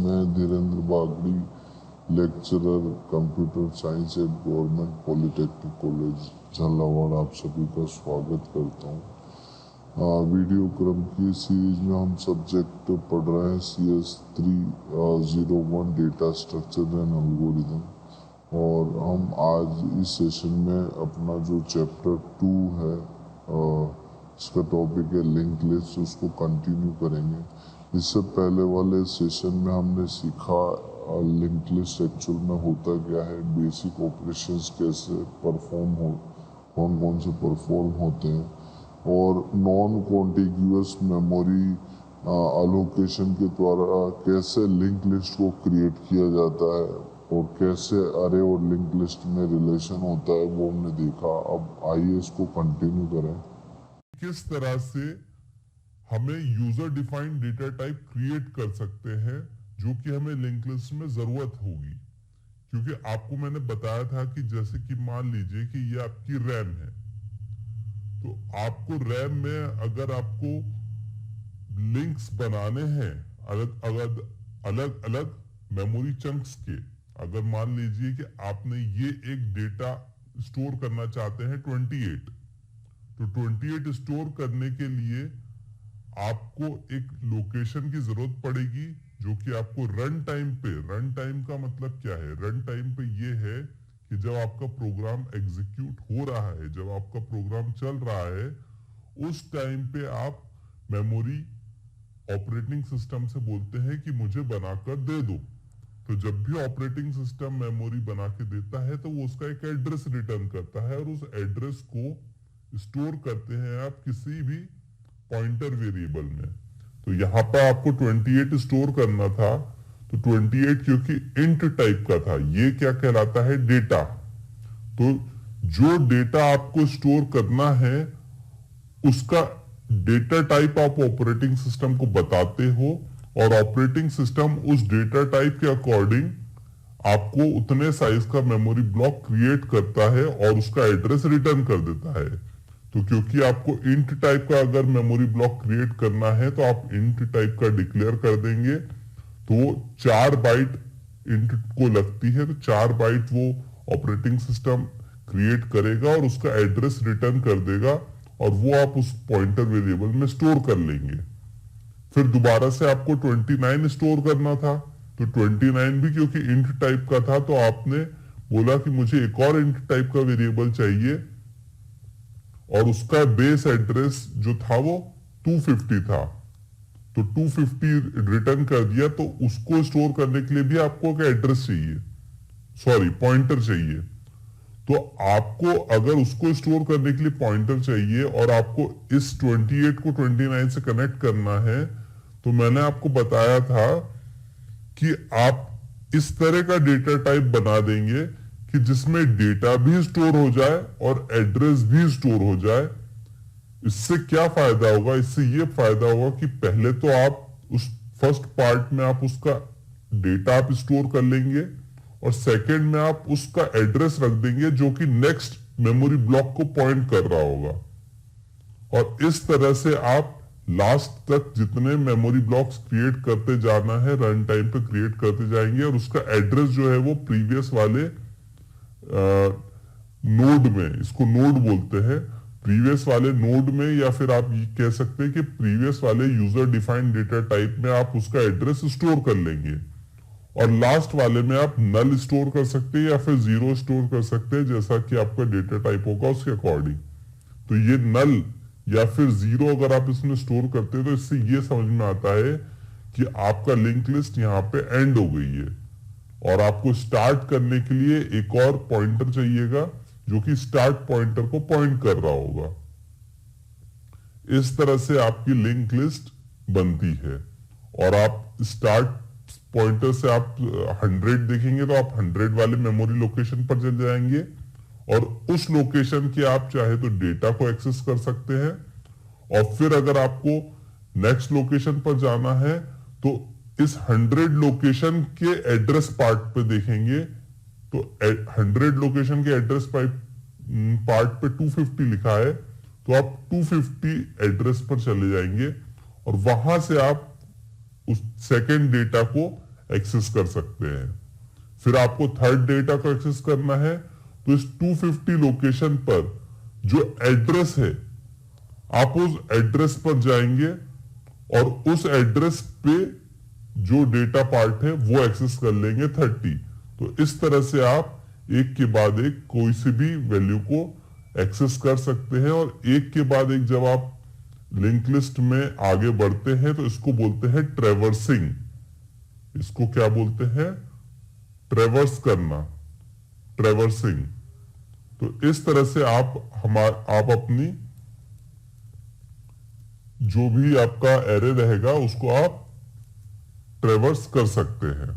मैं Dhirendra Bagdi, lecturer computer science at government polytechnic college Jhalawar, आप सभी का स्वागत करता हूँ। वीडियो क्रम की सीरीज में हम सब्जेक्ट पढ़ रहे हैं CS301 data structure and algorithm, और हम आज इस सेशन में अपना जो चैप्टर 2 है, इसका टॉपिक है लिंक लिस्ट, उसको कंटिन्यू करेंगे। इससे पहले वाले सेशन में हमने सीखा लिंक लिस्ट एक्चुअल में होता क्या है, बेसिक ऑपरेशंस कैसे परफॉर्म हो, कौन कौन से परफॉर्म होते हैं, और नॉन कॉन्टिग्यूअस मेमोरी अलोकेशन के द्वारा कैसे लिंक लिस्ट को क्रिएट किया जाता है, और कैसे अरे और लिंक लिस्ट में रिलेशन होता है, वो हमने देखा। अब आइए इसको कंटिन्यू करें। किस तरह से हमें user defined data type create कर सकते हैं जो कि हमें लिंक लिस्ट में जरूरत होगी। क्योंकि आपको मैंने बताया था कि जैसे कि मान लीजिए कि ये आपकी रैम है, तो आपको रैम में अगर आपको लिंक्स बनाने हैं अलग अलग मेमोरी चंक्स के, अगर मान लीजिए कि आपने ये एक डेटा स्टोर करना चाहते हैं 28, तो 28 स्टोर करने के लिए आपको एक लोकेशन की जरूरत पड़ेगी जो कि आपको रन टाइम पे, रन टाइम का मतलब क्या है, रन टाइम पे ये है कि जब आपका प्रोग्राम एग्जीक्यूट हो रहा है, जब आपका प्रोग्राम चल रहा है, उस टाइम पे आप मेमोरी ऑपरेटिंग सिस्टम से बोलते हैं कि मुझे बनाकर दे दो। तो जब भी ऑपरेटिंग सिस्टम मेमोरी बना के देता है तो वो उसका एक एड्रेस रिटर्न करता है, और उस एड्रेस को स्टोर करते हैं आप किसी भी पॉइंटर वेरिएबल में। तो यहाँ पर आपको 28 स्टोर करना था, तो 28 क्योंकि इंट टाइप का था, ये क्या कहलाता है, डेटा। तो जो डेटा आपको स्टोर करना है उसका डेटा टाइप आप ऑपरेटिंग सिस्टम को बताते हो, और ऑपरेटिंग सिस्टम उस डेटा टाइप के अकॉर्डिंग आपको उतने साइज का मेमोरी ब्लॉक क्रिएट करता है और उसका एड्रेस रिटर्न कर देता है। तो क्योंकि आपको इंट टाइप का अगर मेमोरी ब्लॉक क्रिएट करना है तो आप इंट टाइप का डिक्लेयर कर देंगे, तो 4 बाइट इंट को लगती है, तो 4 बाइट वो ऑपरेटिंग सिस्टम क्रिएट करेगा और उसका एड्रेस रिटर्न कर देगा, और वो आप उस पॉइंटर वेरिएबल में स्टोर कर लेंगे। फिर दोबारा से आपको 29 स्टोर करना था, तो 29 भी क्योंकि इंट टाइप का था, तो आपने बोला कि मुझे एक और इंट टाइप का वेरिएबल चाहिए, और उसका बेस एड्रेस जो था वो 250 था, तो 250 रिटर्न कर दिया। तो उसको स्टोर करने के लिए भी आपको एक एड्रेस चाहिए, सॉरी पॉइंटर चाहिए। तो आपको अगर उसको स्टोर करने के लिए पॉइंटर चाहिए और आपको इस 28 को 29 से कनेक्ट करना है, तो मैंने आपको बताया था कि आप इस तरह का डेटा टाइप बना देंगे कि जिसमें डेटा भी स्टोर हो जाए और एड्रेस भी स्टोर हो जाए। इससे क्या फायदा होगा, इससे ये फायदा होगा कि पहले तो आप उस फर्स्ट पार्ट में आप उसका डेटा आप स्टोर कर लेंगे, और सेकंड में आप उसका एड्रेस रख देंगे जो कि नेक्स्ट मेमोरी ब्लॉक को पॉइंट कर रहा होगा। और इस तरह से आप लास्ट तक जितने मेमोरी ब्लॉक्स क्रिएट करते जाना है, रन टाइम पे क्रिएट करते जाएंगे, और उसका एड्रेस जो है वो प्रीवियस वाले नोड में, इसको नोड बोलते हैं, प्रीवियस वाले नोड में, या फिर आप ये कह सकते हैं कि प्रीवियस वाले यूजर डिफाइंड डेटा टाइप में आप उसका एड्रेस स्टोर कर लेंगे, और लास्ट वाले में आप नल स्टोर कर सकते हैं या फिर 0 स्टोर कर सकते हैं, जैसा कि आपका डेटा टाइप होगा उसके अकॉर्डिंग। तो ये नल या फिर 0 अगर आप इसमें स्टोर करते हैं, तो इससे ये समझ में आता है कि आपका लिंक लिस्ट यहाँ पे एंड हो गई है, और आपको स्टार्ट करने के लिए एक और पॉइंटर चाहिएगा जो कि स्टार्ट पॉइंटर को पॉइंट कर रहा होगा। इस तरह से आपकी लिंक लिस्ट बनती है, और आप स्टार्ट पॉइंटर से आप 100 देखेंगे तो आप 100 वाले मेमोरी लोकेशन पर चले जाएंगे, और उस लोकेशन के आप चाहे तो डेटा को एक्सेस कर सकते हैं। और फिर अगर आपको नेक्स्ट लोकेशन पर जाना है तो इस 100 लोकेशन के एड्रेस पार्ट पे देखेंगे, तो 100 लोकेशन के एड्रेस पार्ट पे 250 लिखा है, तो आप 250 एड्रेस पर चले जाएंगे, और वहां से आप उस सेकेंड डेटा को एक्सेस कर सकते हैं। फिर आपको थर्ड डेटा को एक्सेस करना है तो इस 250 लोकेशन पर जो एड्रेस है आप उस एड्रेस पर जाएंगे और उस एड्रेस पे जो डेटा पार्ट है वो एक्सेस कर लेंगे 30। तो इस तरह से आप एक के बाद एक कोई सी भी वैल्यू को एक्सेस कर सकते हैं और एक के बाद एक जब आप लिंक लिस्ट में आगे बढ़ते हैं तो इसको बोलते हैं ट्रेवर्सिंग। इसको क्या बोलते हैं? ट्रेवर्स करना, ट्रेवर्सिंग। तो इस तरह से आप अपनी जो भी आपका एरे रहेगा उसको आप ट्रेवर्स कर सकते हैं।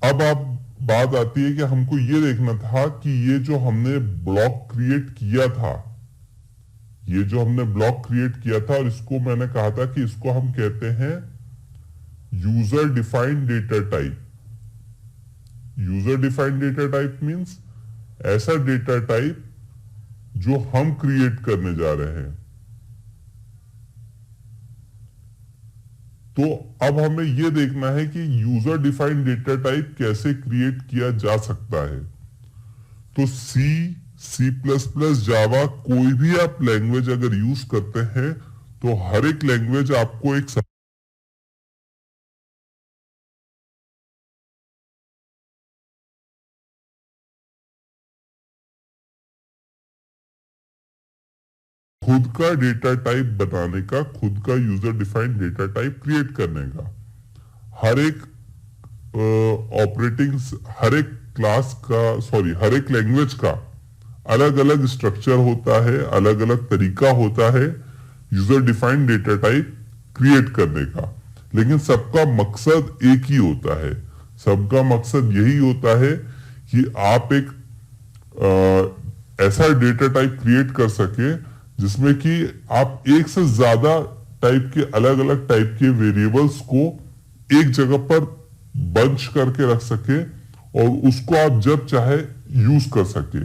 अब आप बात आती है कि हमको ये देखना था कि ये जो हमने ब्लॉक क्रिएट किया था, ये जो हमने ब्लॉक क्रिएट किया था और इसको मैंने कहा था कि इसको हम कहते हैं user defined data type. User defined data type means ऐसा डेटा टाइप जो हम क्रिएट करने जा रहे हैं। तो अब हमें यह देखना है कि यूजर डिफाइंड डेटा टाइप कैसे क्रिएट किया जा सकता है। तो C++, जावा, कोई भी आप लैंग्वेज अगर यूज करते हैं तो हर एक लैंग्वेज आपको एक खुद का डेटा टाइप बनाने का, खुद का user defined data type create करने का। हर एक हर एक क्लास का, हर एक लैंग्वेज का अलग अलग स्ट्रक्चर होता है, अलग अलग तरीका होता है user defined data type create करने का, लेकिन सबका मकसद एक ही होता है। सबका मकसद यही होता है कि आप एक ऐसा डेटा टाइप क्रिएट कर सके जिसमें कि आप एक से ज्यादा टाइप के, अलग अलग टाइप के वेरिएबल्स को एक जगह पर बंच करके रख सके और उसको आप जब चाहे यूज कर सके।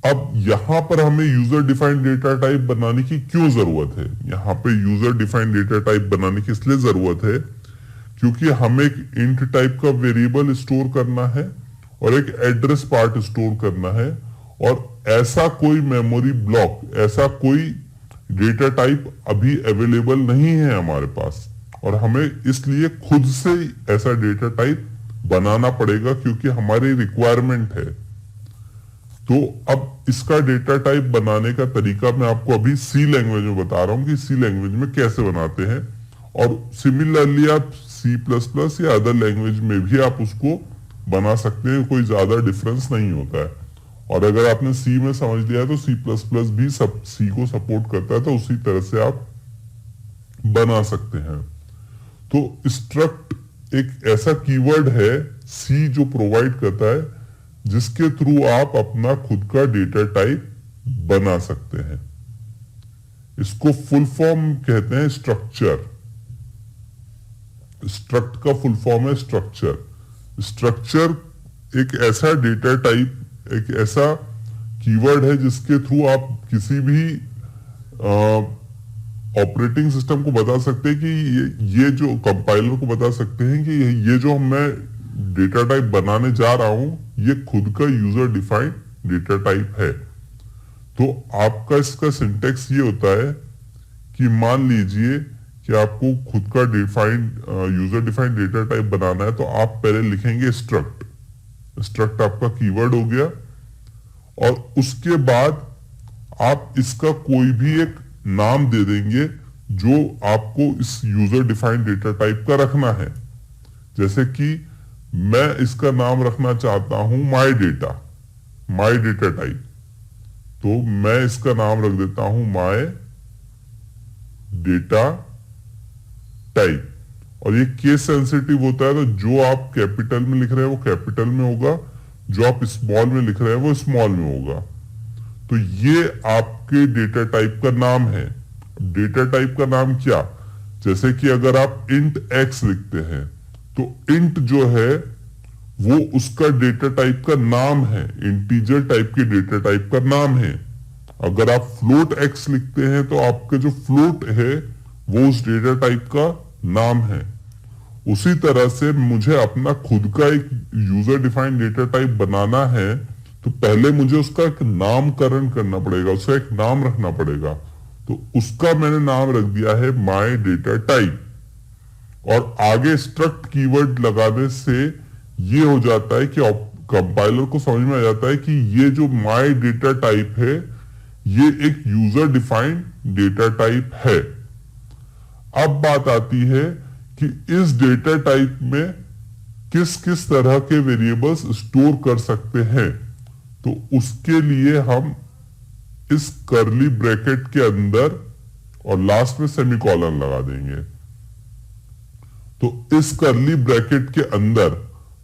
अब यहां पर हमें यूजर डिफाइंड डेटा टाइप बनाने की क्यों जरूरत है? यहां पे यूजर डिफाइंड डेटा टाइप बनाने की इसलिए जरूरत है क्योंकि हमें एक इंट टाइप का वेरिएबल स्टोर करना है और एक एड्रेस पार्ट स्टोर करना है, और ऐसा कोई मेमोरी ब्लॉक, ऐसा कोई डेटा टाइप अभी अवेलेबल नहीं है हमारे पास, और हमें इसलिए खुद से ऐसा डेटा टाइप बनाना पड़ेगा क्योंकि हमारी रिक्वायरमेंट है। तो अब इसका डेटा टाइप बनाने का तरीका मैं आपको अभी सी लैंग्वेज में बता रहा हूं कि सी लैंग्वेज में कैसे बनाते हैं, और सिमिलरली आप C++ या अदर लैंग्वेज में भी आप उसको बना सकते हैं, कोई ज्यादा डिफरेंस नहीं होता है। और अगर आपने सी में समझ लिया है तो C++ भी सब सी को सपोर्ट करता है, तो उसी तरह से आप बना सकते हैं। तो स्ट्रक्ट एक ऐसा कीवर्ड है सी जो प्रोवाइड करता है जिसके थ्रू आप अपना खुद का डेटा टाइप बना सकते हैं। इसको फुल फॉर्म कहते हैं स्ट्रक्चर। स्ट्रक्ट का फुल फॉर्म है स्ट्रक्चर। स्ट्रक्चर एक ऐसा डेटा टाइप, एक ऐसा कीवर्ड है जिसके थ्रू आप किसी भी ऑपरेटिंग सिस्टम को बता सकते हैं कि ये जो कंपाइलर को बता सकते हैं कि ये जो मैं डेटा टाइप बनाने जा रहा हूं ये खुद का यूजर डिफाइंड डेटा टाइप है। तो आपका इसका सिंटेक्स ये होता है कि मान लीजिए कि आपको खुद का यूजर डिफाइंड डेटा टाइप बनाना है, तो आप पहले लिखेंगे स्ट्रक्ट। स्ट्रक्ट आपका कीवर्ड हो गया, और उसके बाद आप इसका कोई भी एक नाम दे देंगे जो आपको इस यूजर डिफाइंड डेटा टाइप का रखना है। जैसे कि मैं इसका नाम रखना चाहता हूं माय डेटा टाइप, तो मैं इसका नाम रख देता हूं माय डेटा टाइप। और ये केस सेंसिटिव होता है, तो जो आप कैपिटल में लिख रहे हैं वो कैपिटल में होगा, जो आप स्मॉल में लिख रहे हैं वो स्मॉल में होगा। तो ये आपके डेटा टाइप का नाम है। डेटा टाइप का नाम क्या? जैसे कि अगर आप इंट x लिखते हैं तो इंट जो है वो उसका डेटा टाइप का नाम है, इंटीजर टाइप के डेटा टाइप का नाम है। अगर आप फ्लोट x लिखते हैं तो आपका जो फ्लोट है वो उस डेटा टाइप का नाम है। उसी तरह से मुझे अपना खुद का एक यूजर डिफाइंड डेटा टाइप बनाना है, तो पहले मुझे उसका एक नामकरण करना पड़ेगा, उसका एक नाम रखना पड़ेगा। तो उसका मैंने नाम रख दिया है माय डेटा टाइप, और आगे स्ट्रक्ट कीवर्ड लगाने से ये हो जाता है कि कंपाइलर को समझ में आ जाता है कि ये जो माय डेटा टाइप है ये एक यूजर डिफाइंड डेटा टाइप है। अब बात आती है कि इस डेटा टाइप में किस किस तरह के वेरिएबल्स स्टोर कर सकते हैं। तो उसके लिए हम इस कर्ली ब्रैकेट के अंदर और लास्ट में सेमीकोलन लगा देंगे। तो इस कर्ली ब्रैकेट के अंदर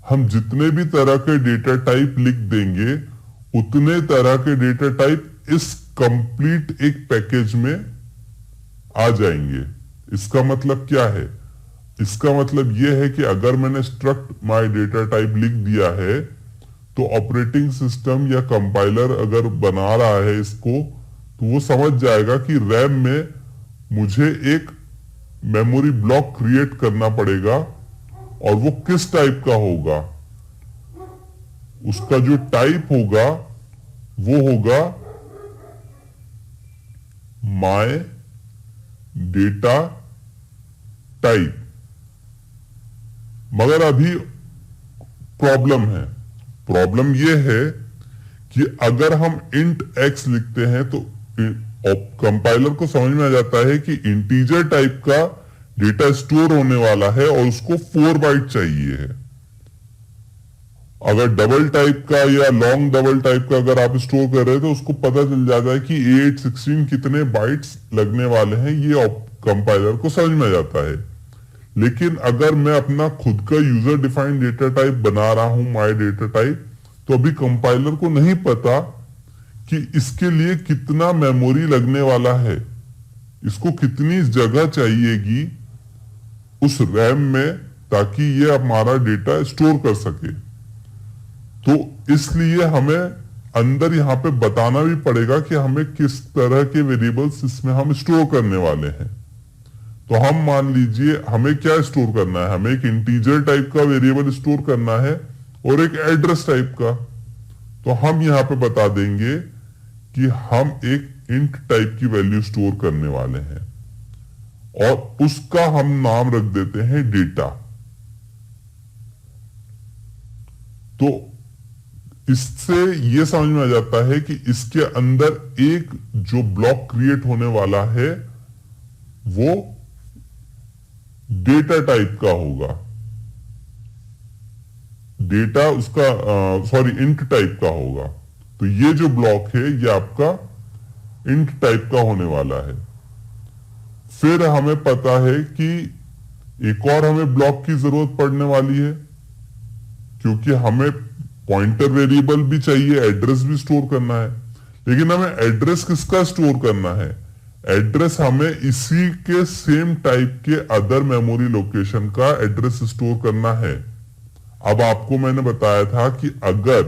हम जितने भी तरह के डेटा टाइप लिख देंगे उतने तरह के डेटा टाइप इस कंप्लीट एक पैकेज में आ जाएंगे। इसका मतलब क्या है? इसका मतलब यह है कि अगर मैंने स्ट्रक्ट माय डेटा टाइप लिख दिया है तो ऑपरेटिंग सिस्टम या कंपाइलर अगर बना रहा है इसको, तो वो समझ जाएगा कि रैम में मुझे एक मेमोरी ब्लॉक क्रिएट करना पड़ेगा, और वो किस टाइप का होगा, उसका जो टाइप होगा वो होगा माय डेटा टाइप। मगर अभी प्रॉब्लम है। प्रॉब्लम यह है कि अगर हम इंट एक्स लिखते हैं तो कंपाइलर को समझ में आ जाता है कि इंटीजर टाइप का डेटा स्टोर होने वाला है और उसको 4 बाइट चाहिए है। अगर डबल टाइप का या लॉन्ग डबल टाइप का अगर आप स्टोर कर रहे हैं तो उसको पता चल जाता है कि 8, 16 कितने बाइट्स लगने वाले हैं, ये कंपाइलर को समझ में आ जाता है। लेकिन अगर मैं अपना खुद का यूजर डिफाइंड डेटा टाइप बना रहा हूं माय डेटा टाइप, तो अभी कंपाइलर को नहीं पता कि इसके लिए कितना मेमोरी लगने वाला है, इसको कितनी जगह चाहिएगी उस रैम में ताकि ये हमारा डेटा स्टोर कर सके। तो इसलिए हमें अंदर यहां पे बताना भी पड़ेगा कि हमें किस तरह के वेरिएबल्स इसमें हम स्टोर करने वाले हैं। तो हम मान लीजिए हमें क्या स्टोर करना है, हमें एक इंटीजर टाइप का वेरिएबल स्टोर करना है और एक एड्रेस टाइप का। तो हम यहां पे बता देंगे कि हम एक इंट टाइप की वैल्यू स्टोर करने वाले हैं और उसका हम नाम रख देते हैं डेटा। तो इससे यह समझ में आ जाता है कि इसके अंदर एक जो ब्लॉक क्रिएट होने वाला है वो डेटा टाइप का होगा, डेटा उसका इंट टाइप का होगा। तो ये जो ब्लॉक है ये आपका इंट टाइप का होने वाला है। फिर हमें पता है कि एक और हमें ब्लॉक की जरूरत पड़ने वाली है, क्योंकि हमें पॉइंटर वेरिएबल भी चाहिए, एड्रेस भी स्टोर करना है। लेकिन हमें एड्रेस किसका स्टोर करना है? एड्रेस हमें इसी के सेम टाइप के अदर मेमोरी लोकेशन का एड्रेस स्टोर करना है। अब आपको मैंने बताया था कि अगर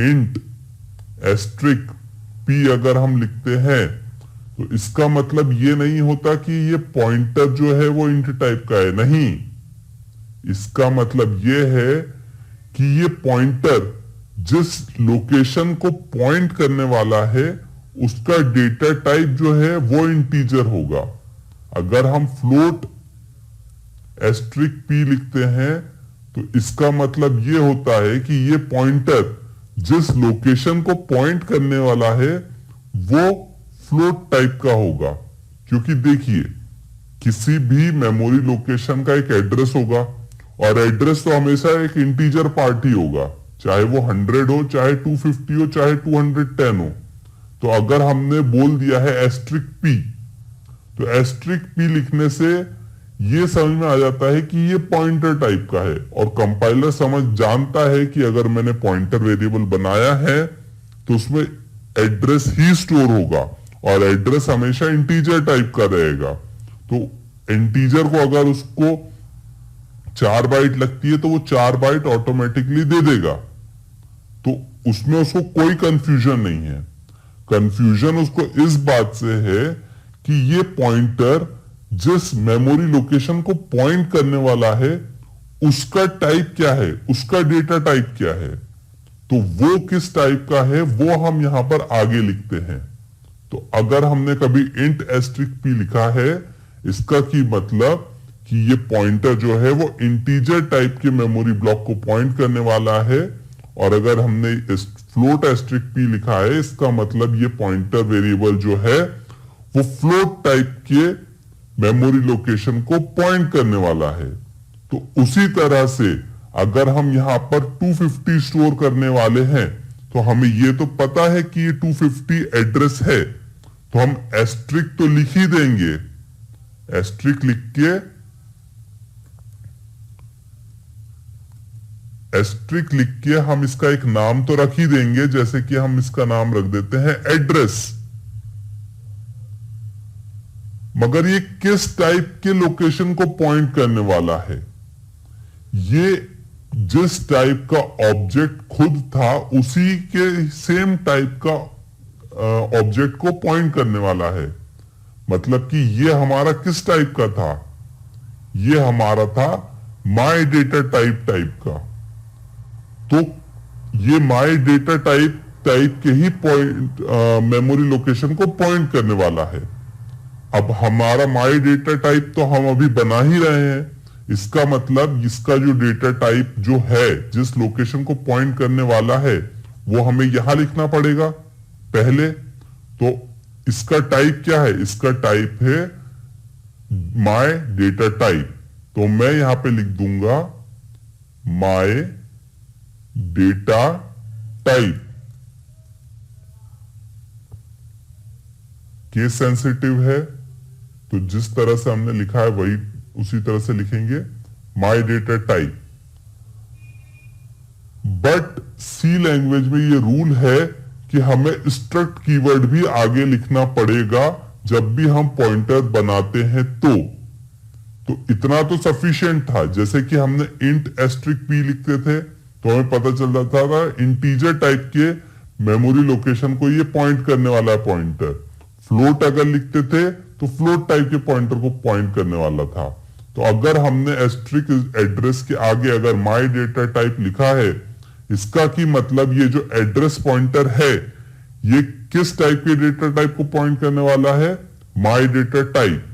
इंट एस्ट्रिक पी अगर हम लिखते हैं तो इसका मतलब ये नहीं होता कि ये पॉइंटर जो है वो इंट टाइप का है, नहीं। इसका मतलब ये है कि ये पॉइंटर जिस लोकेशन को पॉइंट करने वाला है उसका डेटा टाइप जो है वो इंटीजर होगा। अगर हम फ्लोट एस्ट्रिक पी लिखते हैं तो इसका मतलब ये होता है कि ये पॉइंटर जिस लोकेशन को पॉइंट करने वाला है वो फ्लोट टाइप का होगा। क्योंकि देखिए किसी भी मेमोरी लोकेशन का एक एड्रेस होगा और एड्रेस तो हमेशा एक इंटीजर पार्ट ही होगा, चाहे वो 100 हो, चाहे 250 हो, चाहे 210 हो। तो अगर हमने बोल दिया है एस्ट्रिक पी, तो एस्ट्रिक पी लिखने से ये समझ में आ जाता है कि ये पॉइंटर टाइप का है और कंपाइलर समझ जानता है कि अगर मैंने पॉइंटर वेरिएबल बनाया है तो उसमें एड्रेस ही स्टोर होगा और एड्रेस हमेशा इंटीजर टाइप का रहेगा। तो इंटीजर को अगर उसको 4 बाइट लगती है तो वो 4 बाइट ऑटोमेटिकली दे देगा। तो उसमें उसको कोई कंफ्यूजन नहीं है। कंफ्यूजन उसको इस बात से है कि ये पॉइंटर जिस मेमोरी लोकेशन को पॉइंट करने वाला है उसका टाइप क्या है, उसका डेटा टाइप क्या है, तो वो किस टाइप का है वो हम यहां पर आगे लिखते हैं। तो अगर हमने कभी इंट एस्ट्रिक पी लिखा है, इसका की मतलब कि ये पॉइंटर जो है वो इंटीजर टाइप के मेमोरी ब्लॉक को पॉइंट करने वाला है। और अगर हमने फ्लोट एस्ट्रिक पी लिखा है, इसका मतलब ये पॉइंटर वेरिएबल जो है वो फ्लोट टाइप के मेमोरी लोकेशन को पॉइंट करने वाला है। तो उसी तरह से अगर हम यहां पर 250 स्टोर करने वाले हैं, तो हमें ये तो पता है कि ये 250 एड्रेस है, तो हम एस्ट्रिक तो लिख ही देंगे। एस्ट्रिक लिख के हम इसका एक नाम तो रख ही देंगे, जैसे कि हम इसका नाम रख देते हैं एड्रेस। मगर ये किस टाइप के लोकेशन को पॉइंट करने वाला है, ये जिस टाइप का ऑब्जेक्ट खुद था उसी के सेम टाइप का ऑब्जेक्ट को पॉइंट करने वाला है। मतलब कि ये हमारा किस टाइप का था, ये हमारा था माय डेटा टाइप का। तो ये माय डेटा टाइप के ही पॉइंट मेमोरी लोकेशन को पॉइंट करने वाला है। अब हमारा माय डेटा टाइप तो हम अभी बना ही रहे हैं, इसका मतलब इसका जो डेटा टाइप जो है जिस लोकेशन को पॉइंट करने वाला है वो हमें यहां लिखना पड़ेगा पहले। तो इसका टाइप क्या है, इसका टाइप है माय डेटा टाइप। तो मैं यहां पे लिख दूंगा my data type. Case sensitive है, तो जिस तरह से हमने लिखा है वही उसी तरह से लिखेंगे my data type. But C language में ये रूल है कि हमें स्ट्रक्ट कीवर्ड भी आगे लिखना पड़ेगा जब भी हम पॉइंटर बनाते हैं। तो इतना तो सफिशिएंट था, जैसे कि हमने इंट एस्ट्रिक पी लिखते थे तो हमें पता चल जाता था इंटीजर टाइप के मेमोरी लोकेशन को ये पॉइंट करने वाला है पॉइंटर। फ्लोट अगर लिखते थे तो फ्लोट टाइप के पॉइंटर को पॉइंट करने वाला था। तो अगर हमने एस्ट्रिक एड्रेस के आगे अगर माय डेटा टाइप लिखा है, इसका की मतलब ये जो एड्रेस पॉइंटर है ये किस टाइप के डेटा टाइप को पॉइंट करने वाला है, माय डेटा टाइप।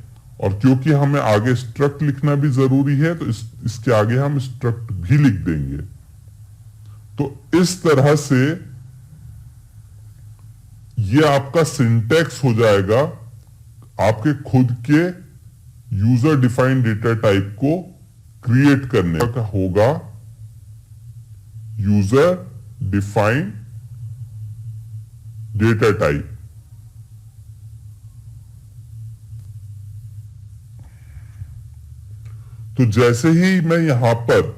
और क्योंकि हमें आगे स्ट्रक्ट लिखना भी जरूरी है तो इसके आगे हम स्ट्रक्ट भी लिख देंगे। तो इस तरह से ये आपका सिंटैक्स हो जाएगा आपके खुद के यूजर डिफाइंड डेटा टाइप को क्रिएट करने का होगा। User defined data type. तो जैसे ही मैं यहां पर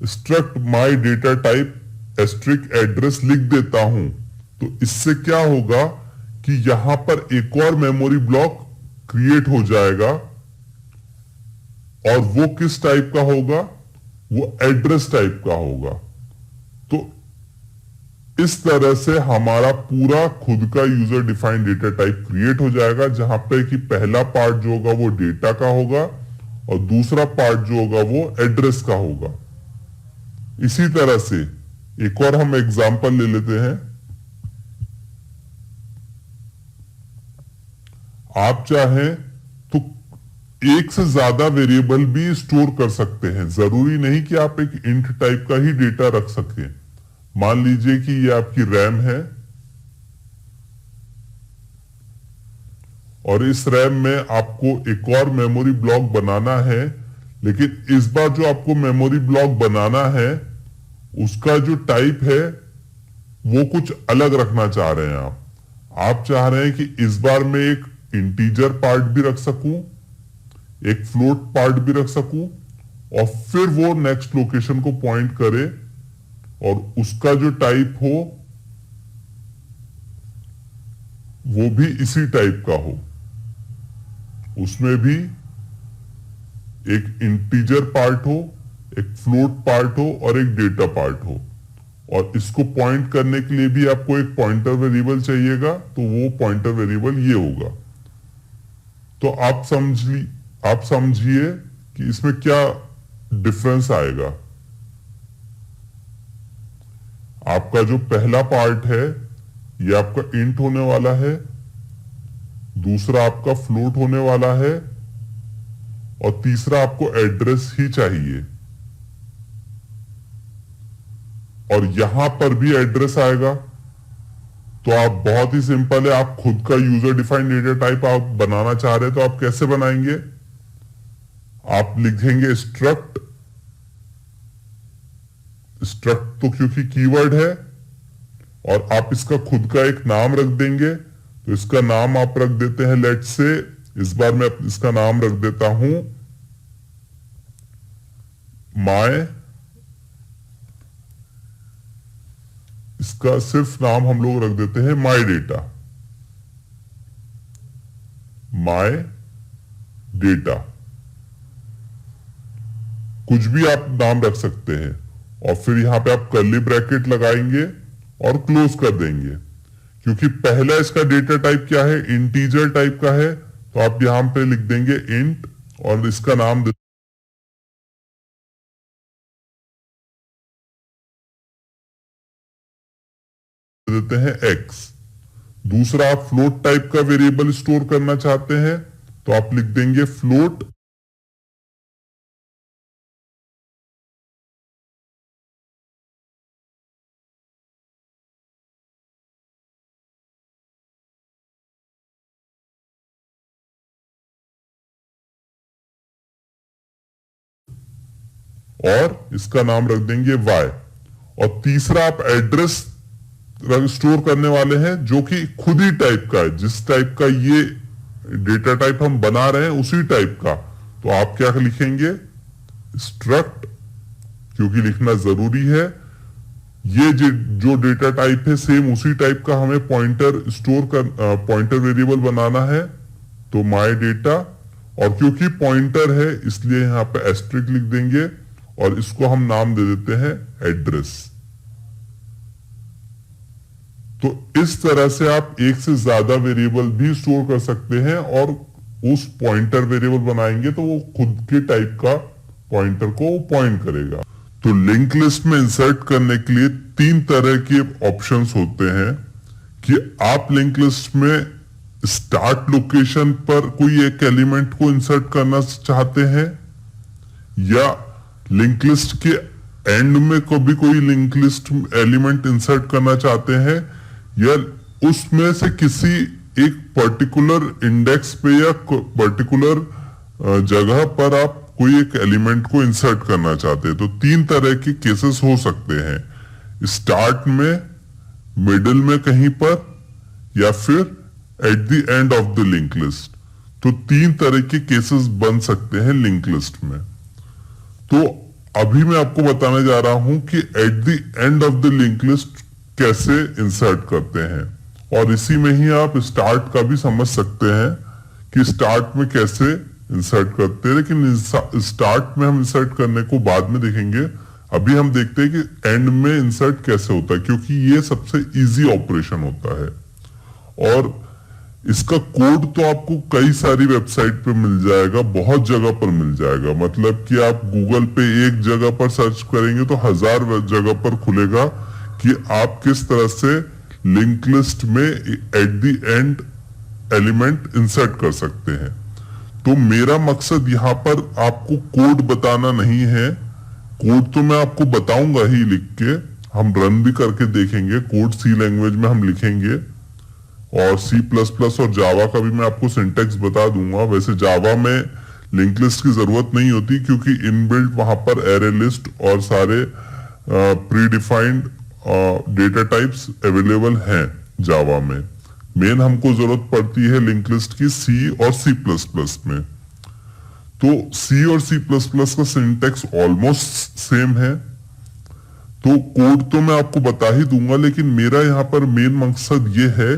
struct my data type asterisk address लिख देता हूं, तो इससे क्या होगा कि यहां पर एक और मेमोरी ब्लॉक क्रिएट हो जाएगा। और वो किस टाइप का होगा, वो एड्रेस टाइप का होगा। तो इस तरह से हमारा पूरा खुद का user defined data type create हो जाएगा, जहां पे कि पहला पार्ट जो होगा वो डेटा का होगा और दूसरा पार्ट जो होगा वो एड्रेस का होगा। इसी तरह से एक और हम एग्जांपल ले लेते हैं। आप चाहें तो एक से ज्यादा वेरिएबल भी स्टोर कर सकते हैं, जरूरी नहीं कि आप एक इंट टाइप का ही डेटा रख सकें। मान लीजिए कि ये आपकी रैम है और इस रैम में आपको एक और मेमोरी ब्लॉक बनाना है, लेकिन इस बार जो आपको मेमोरी ब्लॉक बनाना है उसका जो टाइप है वो कुछ अलग रखना चाह रहे हैं। आप चाह रहे हैं कि इस बार मैं एक इंटीजर पार्ट भी रख सकूं, एक फ्लोट पार्ट भी रख सकूं और फिर वो नेक्स्ट लोकेशन को पॉइंट करे और उसका जो टाइप हो वो भी इसी टाइप का हो, उसमें भी एक इंटीजर पार्ट हो, एक फ्लोट पार्ट हो और एक डेटा पार्ट हो। और इसको पॉइंट करने के लिए भी आपको एक पॉइंटर वेरिएबल चाहिएगा, तो वो पॉइंटर वेरिएबल ये होगा। तो आप समझिए कि इसमें क्या डिफरेंस आएगा। आपका जो पहला पार्ट है ये आपका इंट होने वाला है, दूसरा आपका फ्लोट होने वाला है, और तीसरा आपको एड्रेस ही चाहिए। और यहां पर भी एड्रेस आएगा। तो आप बहुत ही सिंपल है, आप खुद का यूजर डिफाइंड डेटा टाइप आप बनाना चाह रहे हैं तो आप कैसे बनाएंगे? आप लिखेंगे स्ट्रक्ट। स्ट्रक्ट तो क्योंकि कीवर्ड है, और आप इसका खुद का एक नाम रख देंगे। तो इसका नाम आप रख देते हैं, लेट्स से इस बार मैं इसका नाम रख देता हूं माय। इसका सिर्फ नाम हम लोग रख देते हैं माय डेटा। माय डेटा कुछ भी आप नाम रख सकते हैं, और फिर यहां पे आप कर्ली ब्रैकेट लगाएंगे और क्लोज कर देंगे। क्योंकि पहला इसका डेटा टाइप क्या है, इंटीजर टाइप का है, तो आप यहां पे लिख देंगे इंट और इसका नाम देते हैं एक्स। दूसरा आप फ्लोट टाइप का वेरिएबल स्टोर करना चाहते हैं तो आप लिख देंगे फ्लोट। और इसका नाम रख देंगे y। और तीसरा आप एड्रेस स्टोर करने वाले हैं जो कि खुद ही टाइप का है, जिस टाइप का ये डेटा टाइप हम बना रहे हैं उसी टाइप का। तो आप क्या लिखेंगे, स्ट्रक्ट, क्योंकि लिखना जरूरी है। ये जो डेटा टाइप है सेम उसी टाइप का हमें पॉइंटर स्टोर कर पॉइंटर वेरिएबल बनाना है, तो माय डेटा। और क्योंकि पॉइंटर है इसलिए यहां पे एस्ट्रिक लिख देंगे और इसको हम नाम दे देते हैं एड्रेस। तो इस तरह से आप एक से ज्यादा वेरिएबल भी स्टोर कर सकते हैं, और उस पॉइंटर वेरिएबल बनाएंगे तो वो खुद के टाइप का पॉइंटर को पॉइंट करेगा। तो लिंक लिस्ट में इंसर्ट करने के लिए 3 तरह के ऑप्शंस होते हैं कि आप लिंक लिस्ट में स्टार्ट लोकेशन पर कोई एक एलिमेंट को इंसर्ट करना चाहते हैं, या लिंक लिस्ट के एंड में कभी कोई लिंक लिस्ट एलिमेंट इंसर्ट करना चाहते हैं, या उसमें से किसी एक पर्टिकुलर इंडेक्स पे या पर्टिकुलर जगह पर आप कोई एक एलिमेंट को इंसर्ट करना चाहते हैं। तो 3 तरह के केसेस हो सकते हैं, स्टार्ट में, मिडिल में कहीं पर, या फिर at the end of the link list. तो 3 तरह के केसेस बन सकते हैं लिंक लिस्ट में। तो अभी मैं आपको बताने जा रहा हूं कि at the end of the link list कैसे इंसर्ट करते हैं, और इसी में ही आप स्टार्ट का भी समझ सकते हैं कि स्टार्ट में कैसे इंसर्ट करते हैं। लेकिन स्टार्ट में हम इंसर्ट करने को बाद में देखेंगे। अभी हम देखते हैं कि एंड में इंसर्ट कैसे होता है, क्योंकि ये सबसे इजी ऑपरेशन होता है। और इसका कोड तो आपको कई सारी वेबसाइट पे मिल जाएगा, बहुत जगह पर मिल जाएगा। मतलब कि आप गूगल पे एक जगह पर सर्च करेंगे तो 1000 जगह पर खुलेगा कि आप किस तरह से लिंक लिस्ट में at the end element insert कर सकते हैं। तो मेरा मकसद यहां पर आपको कोड बताना नहीं है। कोड तो मैं आपको बताऊंगा ही लिख के, हम रन भी करके देखेंगे। कोड सी लैंग्वेज में हम लिखेंगे, और C++ और जावा का भी मैं आपको सिंटेक्स बता दूंगा। वैसे जावा में लिंक लिस्ट की जरूरत नहीं होती, क्योंकि इनबिल्ट वहां पर एरे लिस्ट और सारे pre defined data types available हैं जावा में। मेन हमको जरूरत पड़ती है लिंक लिस्ट की C और C++ में। तो C और C++ का सिंटेक्स ऑलमोस्ट सेम है। तो कोड तो मैं आपको बता ही दूंगा, लेकिन मेरा यहां पर मेन मकसद ये है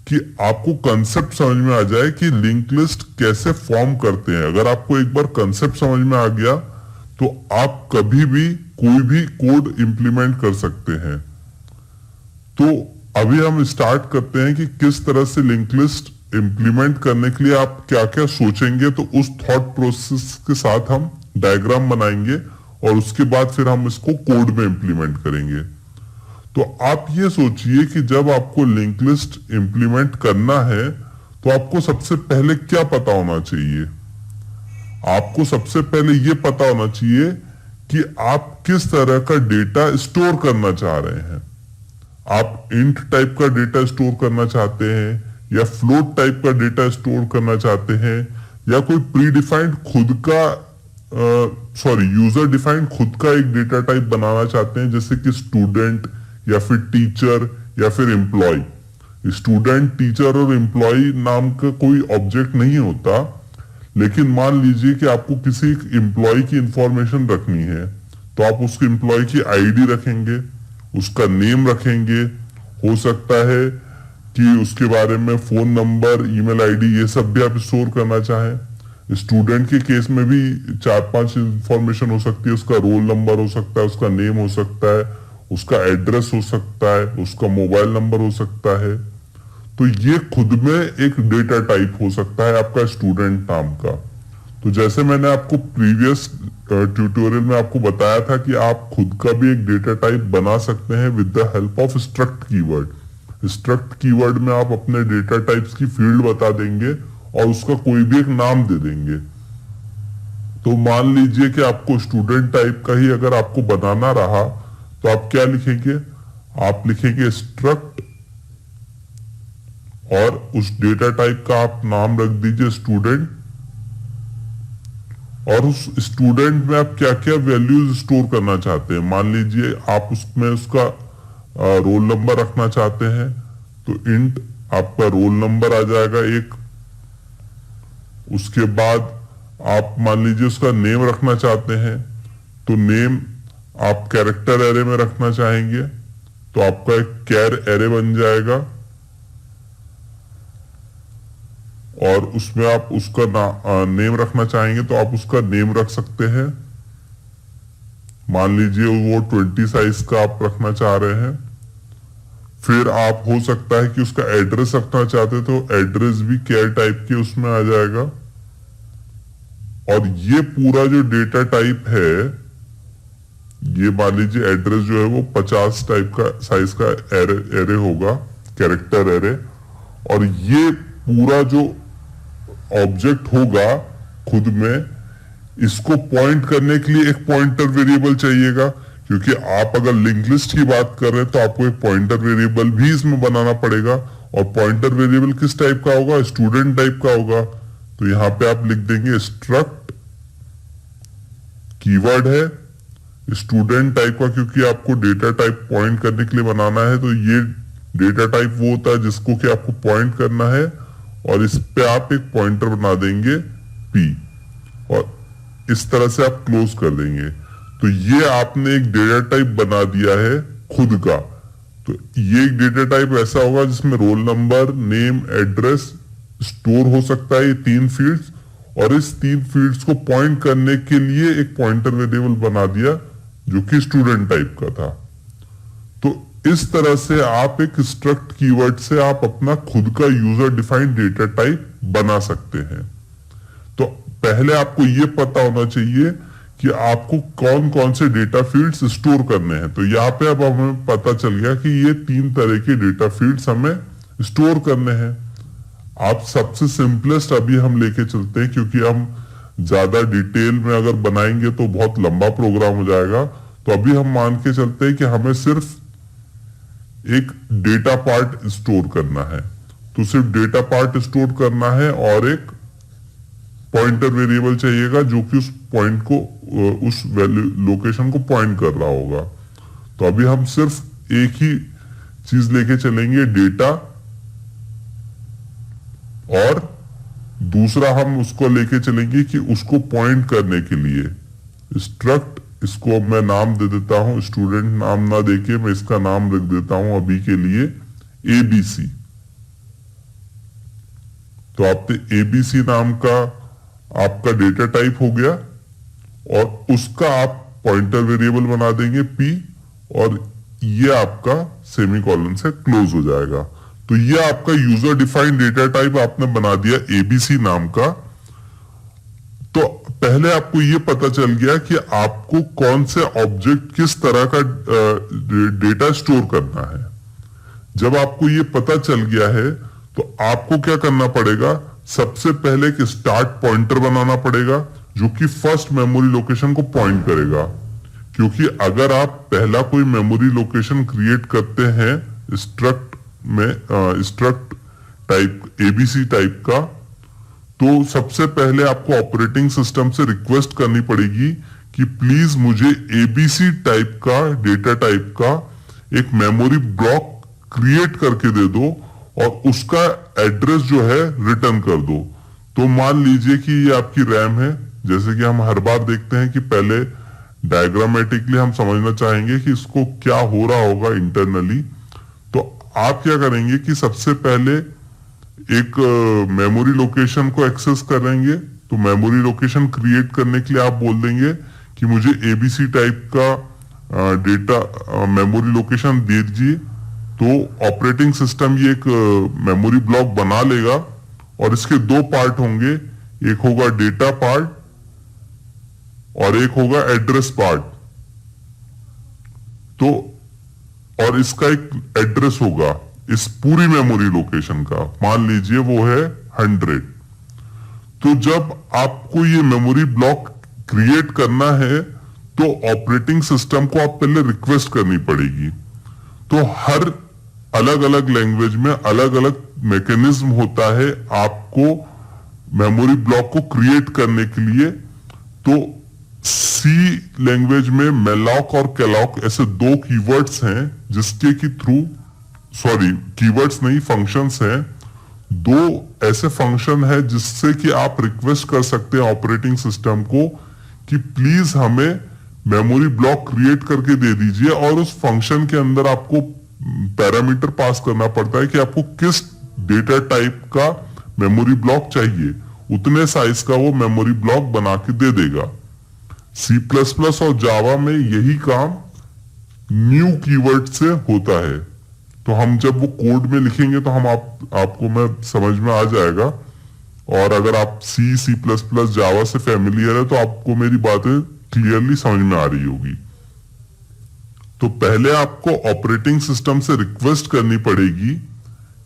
कि आपको कंसेप्ट समझ में आ जाए कि लिंक लिस्ट कैसे फॉर्म करते हैं। अगर आपको एक बार कंसेप्ट समझ में आ गया तो आप कभी भी कोई भी कोड इंप्लीमेंट कर सकते हैं। तो अभी हम स्टार्ट करते हैं कि किस तरह से लिंक लिस्ट इम्प्लीमेंट करने के लिए आप क्या क्या सोचेंगे, तो उस थॉट प्रोसेस के साथ हम डायग्राम बनाएंगे और उसके बाद फिर हम इसको कोड में इम्प्लीमेंट करेंगे। तो आप ये सोचिए कि जब आपको लिंक लिस्ट इम्प्लीमेंट करना है तो आपको सबसे पहले क्या पता होना चाहिए। आपको सबसे पहले ये पता होना चाहिए कि आप किस तरह का डेटा स्टोर करना चाह रहे हैं। आप इंट टाइप का डेटा स्टोर करना चाहते हैं या फ्लोट टाइप का डेटा स्टोर करना चाहते हैं या कोई प्री डिफाइंड खुद का यूजर डिफाइंड खुद का एक डेटा टाइप बनाना चाहते हैं, जैसे कि स्टूडेंट या फिर टीचर या फिर एम्प्लॉय। स्टूडेंट, टीचर और एम्प्लॉय नाम का कोई ऑब्जेक्ट नहीं होता, लेकिन मान लीजिए कि आपको किसी एम्प्लॉय की इंफॉर्मेशन रखनी है तो आप उसके एम्प्लॉय की आईडी रखेंगे, उसका नेम रखेंगे, हो सकता है कि उसके बारे में फोन नंबर, ईमेल आईडी, ये सब भी आप स्टोर करना चाहें। स्टूडेंट के केस में भी 4-5 इंफॉर्मेशन हो सकती है, उसका रोल नंबर हो सकता है, उसका नेम हो सकता है, उसका एड्रेस हो सकता है, उसका मोबाइल नंबर हो सकता है। तो ये खुद में एक डेटा टाइप हो सकता है आपका स्टूडेंट नाम का। तो जैसे मैंने आपको प्रीवियस ट्यूटोरियल में आपको बताया था कि आप खुद का भी एक डेटा टाइप बना सकते हैं with the help of struct keyword. Struct keyword में आप अपने डेटा टाइप्स की फील्ड बता देंगे और उसका कोई भी एक नाम दे देंगे। तो मान लीजिए कि आपको स्टूडेंट टाइप का ही अगर आपको बनाना रहा तो आप क्या लिखेंगे, आप लिखेंगे स्ट्रक्ट और उस डेटा टाइप का आप नाम रख दीजिए स्टूडेंट, और उस स्टूडेंट में आप क्या क्या वैल्यूज स्टोर करना चाहते हैं। मान लीजिए आप उसमें उसका रोल नंबर रखना चाहते हैं तो इंट आपका रोल नंबर आ जाएगा एक। उसके बाद आप मान लीजिए उसका नेम रखना चाहते हैं तो नेम आप कैरेक्टर एरे में रखना चाहेंगे तो आपका एक कैर एरे बन जाएगा और उसमें आप उसका नेम रखना चाहेंगे तो आप उसका नेम रख सकते हैं। मान लीजिए वो 20 साइज का आप रखना चाह रहे हैं। फिर आप हो सकता है कि उसका एड्रेस रखना चाहते तो एड्रेस भी कैर टाइप के उसमें आ जाएगा। और ये पूरा जो डेटा टाइप है, ये मान लीजिए एड्रेस जो है वो 50 टाइप का साइज का एरे होगा, कैरेक्टर एरे। और ये पूरा जो ऑब्जेक्ट होगा खुद में, इसको पॉइंट करने के लिए एक पॉइंटर वेरिएबल चाहिएगा, क्योंकि आप अगर लिंक लिस्ट की बात कर रहे हैं तो आपको एक पॉइंटर वेरिएबल भी इसमें बनाना पड़ेगा। और पॉइंटर वेरिएबल किस टाइप का होगा, स्टूडेंट टाइप का होगा। तो यहां पे आप लिख देंगे स्ट्रक्ट, कीवर्ड है स्टूडेंट टाइप का, क्योंकि आपको डेटा टाइप पॉइंट करने के लिए बनाना है। तो ये डेटा टाइप वो होता है जिसको कि आपको पॉइंट करना है, और इस पे आप एक पॉइंटर बना देंगे p, और इस तरह से आप क्लोज कर देंगे। तो ये आपने एक डेटा टाइप बना दिया है खुद का। तो ये एक डेटा टाइप ऐसा होगा जिसमें roll number, name, address store हो सकता है, ये 3 फील्ड्स। और इस 3 फील्ड्स को पॉइंट करने के लिए एक पॉइंटर वेरिएबल बना दिया जो कि स्टूडेंट टाइप का था। तो इस तरह से आप एक स्ट्रक्ट कीवर्ड से आप अपना खुद का यूजर डिफाइंड डेटा टाइप बना सकते हैं। तो पहले आपको यह पता होना चाहिए कि आपको कौन कौन से डेटा फील्ड्स स्टोर करने हैं। तो यहाँ पे अब हमें पता चल गया कि ये 3 तरह के डेटा फील्ड्स हमें स्टोर करने हैं। आप सबसे सिंपलेस्ट अभी हम लेके चलते हैं, क्योंकि हम ज्यादा डिटेल में अगर बनाएंगे तो बहुत लंबा प्रोग्राम हो जाएगा। तो अभी हम मान के चलते हैं कि हमें सिर्फ एक डेटा पार्ट स्टोर करना है। तो सिर्फ डेटा पार्ट स्टोर करना है और एक पॉइंटर वेरिएबल चाहिएगा जो कि उस पॉइंट को, उस वैल्यू लोकेशन को पॉइंट कर रहा होगा। तो अभी हम सिर्फ एक ही चीज लेके चलेंगे, डेटा, और दूसरा हम उसको लेके चलेंगे कि उसको पॉइंट करने के लिए स्ट्रक्ट, इसको मैं नाम दे देता हूं, स्टूडेंट नाम ना देके मैं इसका नाम रख देता हूं अभी के लिए ABC। तो आपने ABC नाम का आपका डेटा टाइप हो गया, और उसका आप पॉइंटर वेरिएबल बना देंगे P, और ये आपका सेमीकोलन से क्लोज हो जाएगा। तो ये आपका यूजर डिफाइंड डेटा टाइप आपने बना दिया एबीसी नाम का। तो पहले आपको ये पता चल गया कि आपको कौन से ऑब्जेक्ट किस तरह का डेटा स्टोर करना है। जब आपको ये पता चल गया है तो आपको क्या करना पड़ेगा, सबसे पहले एक स्टार्ट पॉइंटर बनाना पड़ेगा जो कि फर्स्ट मेमोरी लोकेशन को पॉइंट करेगा। क्योंकि अगर आप पहला कोई मेमोरी लोकेशन क्रिएट करते हैं स्ट्रक्ट में, स्ट्रक्ट टाइप एबीसी टाइप का, तो सबसे पहले आपको ऑपरेटिंग सिस्टम से रिक्वेस्ट करनी पड़ेगी कि प्लीज मुझे एबीसी टाइप का डेटा टाइप का एक मेमोरी ब्लॉक क्रिएट करके दे दो और उसका एड्रेस जो है रिटर्न कर दो। तो मान लीजिए कि ये आपकी रैम है, जैसे कि हम हर बार देखते हैं कि पहले डायग्रामेटिकली हम समझना चाहेंगे कि इसको क्या हो रहा होगा इंटरनली। तो आप क्या करेंगे कि सबसे पहले एक मेमोरी लोकेशन को एक्सेस करेंगे। तो मेमोरी लोकेशन क्रिएट करने के लिए आप बोल देंगे कि मुझे एबीसी टाइप का डेटा मेमोरी लोकेशन दे दीजिए। तो ऑपरेटिंग सिस्टम ये एक मेमोरी ब्लॉक बना लेगा और इसके दो पार्ट होंगे, एक होगा डेटा पार्ट और एक होगा एड्रेस पार्ट। तो और इसका एक एड्रेस होगा इस पूरी मेमोरी लोकेशन का, मान लीजिए वो है 100। तो जब आपको ये मेमोरी ब्लॉक क्रिएट करना है तो ऑपरेटिंग सिस्टम को आप पहले रिक्वेस्ट करनी पड़ेगी। तो हर अलग अलग लैंग्वेज में अलग अलग मैकेनिज्म होता है आपको मेमोरी ब्लॉक को क्रिएट करने के लिए। तो सी लैंग्वेज में मेलॉक और कैलॉक ऐसे दो कीवर्ड्स हैं जिसके की थ्रू, सॉरी कीवर्ड्स नहीं फंक्शंस हैं, दो ऐसे फंक्शन है जिससे कि आप रिक्वेस्ट कर सकते हैं ऑपरेटिंग सिस्टम को कि प्लीज हमें मेमोरी ब्लॉक क्रिएट करके दे दीजिए। और उस फंक्शन के अंदर आपको पैरामीटर पास करना पड़ता है कि आपको किस डेटा टाइप का मेमोरी ब्लॉक चाहिए, उतने साइज का वो मेमोरी ब्लॉक बना के दे देगा। C++ और जावा में यही काम न्यू कीवर्ड से होता है। तो हम जब वो कोड में लिखेंगे तो हम आपको मैं समझ में आ जाएगा। और अगर आप C++ जावा से फैमिलियर है तो आपको मेरी बातें क्लियरली समझ में आ रही होगी। तो पहले आपको ऑपरेटिंग सिस्टम से रिक्वेस्ट करनी पड़ेगी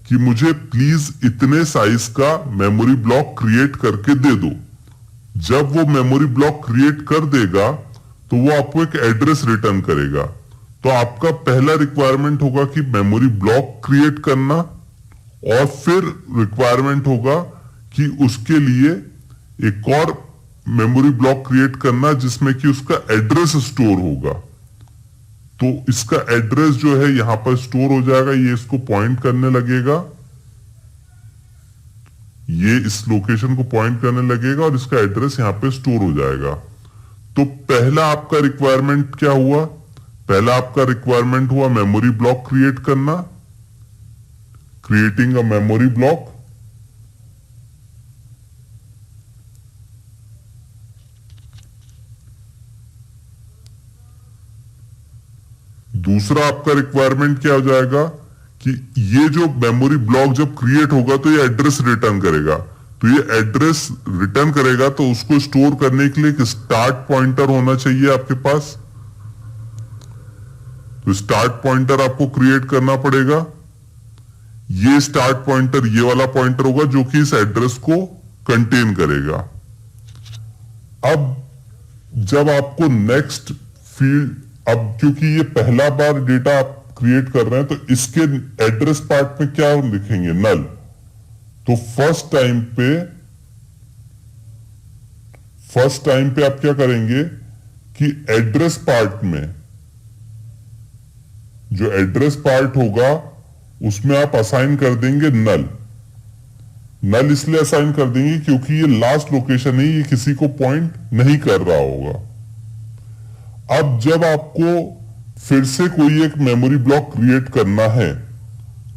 कि मुझे प्लीज इतने साइज का मेमोरी ब्लॉक क्रिएट करके दे दो। जब वो मेमोरी ब्लॉक क्रिएट कर देगा तो वो आपको एक एड्रेस रिटर्न करेगा। तो आपका पहला रिक्वायरमेंट होगा कि मेमोरी ब्लॉक क्रिएट करना, और फिर रिक्वायरमेंट होगा कि उसके लिए एक और मेमोरी ब्लॉक क्रिएट करना जिसमें कि उसका एड्रेस स्टोर होगा। तो इसका एड्रेस जो है यहां पर स्टोर हो जाएगा, ये इसको पॉइंट करने लगेगा, ये इस लोकेशन को पॉइंट करने लगेगा और इसका एड्रेस यहां पे स्टोर हो जाएगा। तो पहला आपका रिक्वायरमेंट क्या हुआ, पहला आपका रिक्वायरमेंट हुआ मेमोरी ब्लॉक क्रिएट करना, क्रिएटिंग अ मेमोरी ब्लॉक। दूसरा आपका रिक्वायरमेंट क्या हो जाएगा कि ये जो मेमोरी ब्लॉक जब क्रिएट होगा तो ये एड्रेस रिटर्न करेगा। तो ये एड्रेस रिटर्न करेगा तो उसको स्टोर करने के लिए एक स्टार्ट पॉइंटर होना चाहिए आपके पास। तो स्टार्ट पॉइंटर आपको क्रिएट करना पड़ेगा। ये स्टार्ट पॉइंटर ये वाला पॉइंटर होगा जो कि इस एड्रेस को कंटेन करेगा। अब जब आपको नेक्स्ट फील्ड, अब क्योंकि ये पहला बार डेटा आप क्रिएट कर रहे हैं तो इसके एड्रेस पार्ट में क्या लिखेंगे, नल। तो फर्स्ट टाइम पे आप क्या करेंगे कि एड्रेस पार्ट में जो एड्रेस पार्ट होगा उसमें आप असाइन कर देंगे नल। नल इसलिए असाइन कर देंगे क्योंकि ये लास्ट लोकेशन है, ये किसी को पॉइंट नहीं कर रहा होगा। अब जब आपको फिर से कोई एक मेमोरी ब्लॉक क्रिएट करना है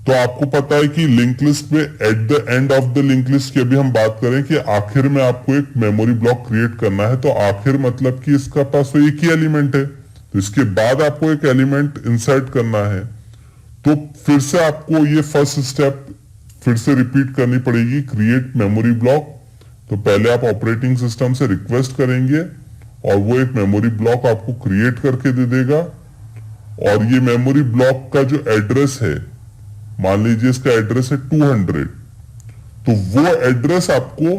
तो आपको पता है कि लिंक लिस्ट में at the end of the link list की अभी हम बात करें कि आखिर में आपको एक मेमोरी ब्लॉक क्रिएट करना है। तो आखिर मतलब कि इसका पास तो एक ही एलिमेंट है, तो इसके बाद आपको एक एलिमेंट इंसर्ट करना है। तो फिर से आपको ये फर्स्ट स्टेप फिर से रिपीट करनी पड़ेगी, क्रिएट मेमोरी ब्लॉक। तो पहले आप ऑपरेटिंग सिस्टम से रिक्वेस्ट करेंगे और वो एक मेमोरी ब्लॉक आपको क्रिएट करके दे देगा। और ये मेमोरी ब्लॉक का जो एड्रेस है, मान लीजिए इसका एड्रेस है 200, तो वो एड्रेस आपको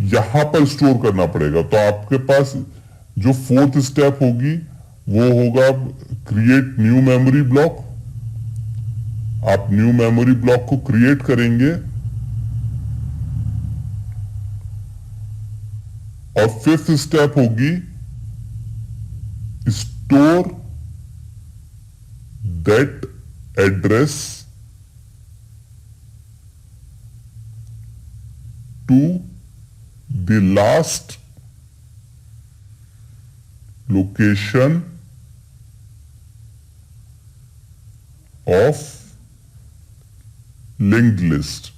यहां पर स्टोर करना पड़ेगा। तो आपके पास जो फोर्थ स्टेप होगी वो होगा क्रिएट न्यू मेमोरी ब्लॉक। आप न्यू मेमोरी ब्लॉक को क्रिएट करेंगे और फिफ्थ स्टेप होगी store that address to the last location of linked list.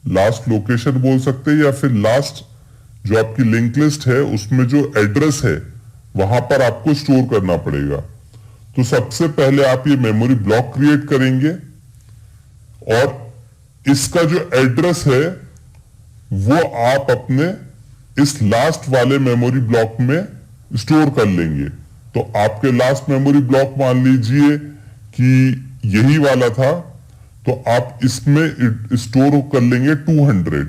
Last location बोल सकते हैं या फिर लास्ट जो आपकी लिंक लिस्ट है उसमें जो एड्रेस है वहां पर आपको स्टोर करना पड़ेगा। तो सबसे पहले आप ये मेमोरी ब्लॉक क्रिएट करेंगे और इसका जो एड्रेस है वो आप अपने इस लास्ट वाले मेमोरी ब्लॉक में स्टोर कर लेंगे। तो आपके लास्ट मेमोरी ब्लॉक मान लीजिए कि यही वाला था, तो आप इसमें स्टोर कर लेंगे 200।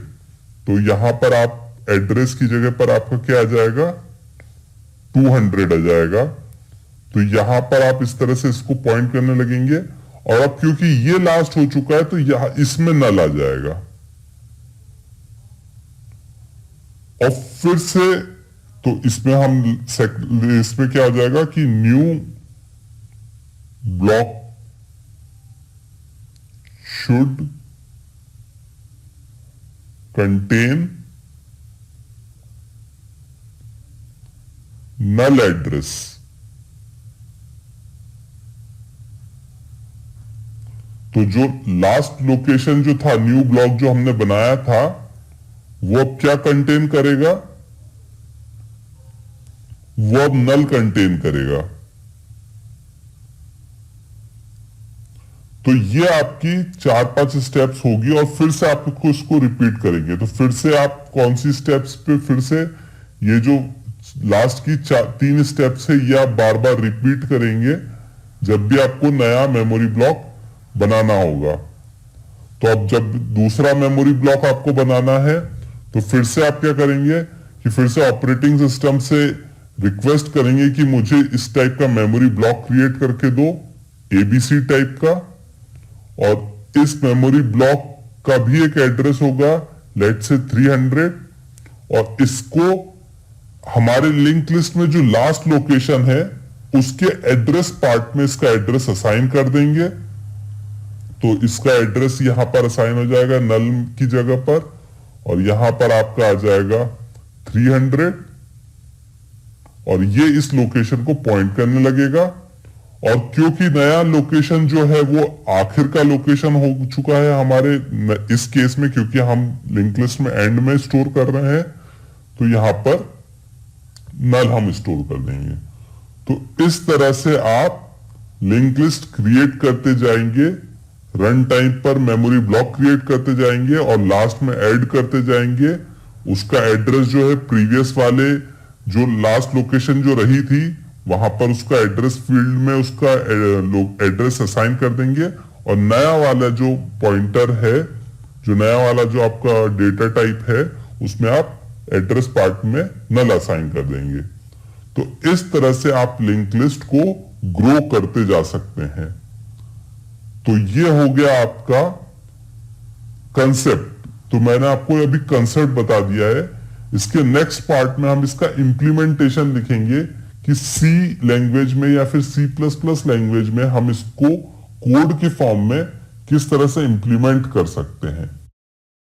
तो यहां पर आप एड्रेस की जगह पर आपका क्या आ जाएगा, 200 आ जाएगा। तो यहां पर आप इस तरह से इसको पॉइंट करने लगेंगे और अब क्योंकि ये लास्ट हो चुका है तो यहां इसमें नल आ जाएगा। और फिर से तो इसमें क्या हो जाएगा कि new block should contain null address। तो जो लास्ट लोकेशन जो था, न्यू ब्लॉक जो हमने बनाया था, वो अब क्या कंटेन करेगा, वो अब नल कंटेन करेगा। तो ये आपकी 4-5 स्टेप्स होगी और फिर से आपको इसको रिपीट करेंगे। तो फिर से आप कौन सी स्टेप्स पे, फिर से ये जो लास्ट की 3 स्टेप्स है ये आप बार बार रिपीट करेंगे जब भी आपको नया मेमोरी ब्लॉक बनाना होगा। तो अब जब दूसरा मेमोरी ब्लॉक आपको बनाना है तो फिर से आप क्या करेंगे कि फिर से ऑपरेटिंग सिस्टम से रिक्वेस्ट करेंगे कि मुझे इस टाइप का मेमोरी ब्लॉक क्रिएट करके दो, एबीसी टाइप का। और इस मेमोरी ब्लॉक का भी एक एड्रेस होगा, लेट से 300। और इसको हमारे लिंक लिस्ट में जो लास्ट लोकेशन है उसके एड्रेस पार्ट में इसका एड्रेस असाइन कर देंगे। तो इसका एड्रेस यहां पर असाइन हो जाएगा नल की जगह पर और यहां पर आपका आ जाएगा 300 और ये इस लोकेशन को पॉइंट करने लगेगा। और क्योंकि नया लोकेशन जो है वो आखिर का लोकेशन हो चुका है हमारे इस केस में, क्योंकि हम लिंक लिस्ट में एंड में स्टोर कर रहे हैं, तो यहां पर नल हम स्टोर कर देंगे। तो इस तरह से आप लिंक लिस्ट क्रिएट करते जाएंगे, रन टाइम पर मेमोरी ब्लॉक क्रिएट करते जाएंगे और लास्ट में ऐड करते जाएंगे। उसका एड्रेस जो है प्रीवियस वाले जो लास्ट लोकेशन जो रही थी वहां पर उसका एड्रेस फील्ड में उसका एड्रेस असाइन कर देंगे और नया वाला जो पॉइंटर है, जो नया वाला जो आपका डेटा टाइप है, उसमें आप एड्रेस पार्ट में नल असाइन कर देंगे। तो इस तरह से आप लिंक लिस्ट को ग्रो करते जा सकते हैं। तो ये हो गया आपका कंसेप्ट। तो मैंने आपको अभी कंसेप्ट बता दिया है। इसके नेक्स्ट पार्ट में हम इसका इंप्लीमेंटेशन लिखेंगे कि सी लैंग्वेज में या फिर C++ लैंग्वेज में हम इसको कोड के फॉर्म में किस तरह से इंप्लीमेंट कर सकते हैं।